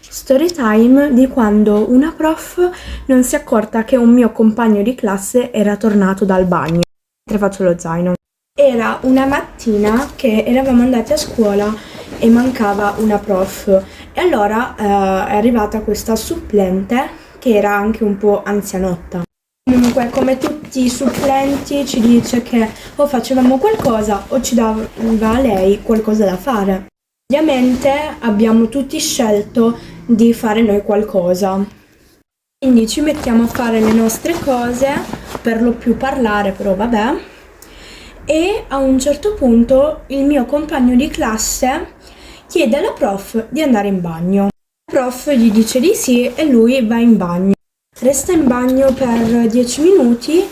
Story time di quando una prof non si è accorta che un mio compagno di classe era tornato dal bagno mentre faccio lo zaino. Era una mattina che eravamo andati a scuola e mancava una prof e allora è arrivata questa supplente che era anche un po' anzianotta. Comunque, come tutti i supplenti, ci dice che o facevamo qualcosa o ci dava a lei qualcosa da fare. Ovviamente abbiamo tutti scelto di fare noi qualcosa. Quindi ci mettiamo a fare le nostre cose, per lo più parlare, però vabbè. E a un certo punto il mio compagno di classe chiede alla prof di andare in bagno. La prof gli dice di sì e lui va in bagno. Resta in bagno per 10 minuti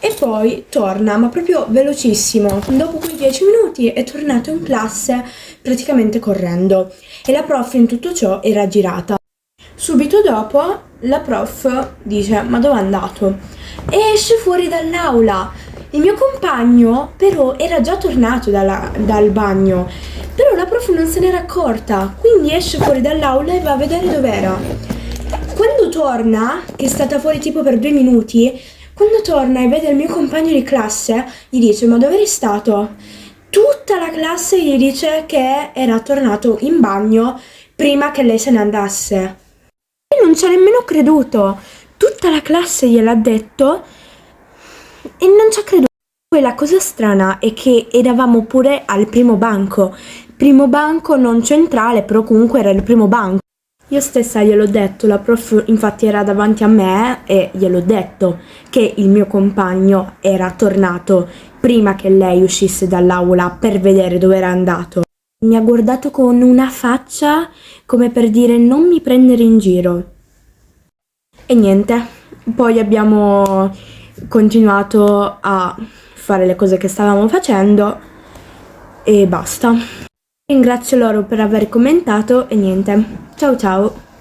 e poi torna, ma proprio velocissimo. Dopo quei 10 minuti è tornato in classe praticamente correndo e la prof in tutto ciò era girata. Subito dopo la prof dice: ma dove è andato? E esce fuori dall'aula. Il mio compagno però era già tornato dal bagno, però la prof non se n'era accorta, quindi esce fuori dall'aula e va a vedere dov'era. Quando torna, che è stata fuori tipo per 2 minuti, quando torna e vede il mio compagno di classe, gli dice: ma dove eri stato? Tutta la classe gli dice che era tornato in bagno prima che lei se ne andasse. E non ci ha nemmeno creduto. Tutta la classe gliel'ha detto e non ci ha creduto. Poi la cosa strana è che eravamo pure al primo banco. Primo banco non centrale, però comunque era il primo banco. Io stessa gliel'ho detto, la prof infatti era davanti a me e gliel'ho detto che il mio compagno era tornato prima che lei uscisse dall'aula per vedere dove era andato. Mi ha guardato con una faccia come per dire: non mi prendere in giro. E niente, poi abbiamo continuato a fare le cose che stavamo facendo e basta. Ringrazio loro per aver commentato e niente. Ciao ciao!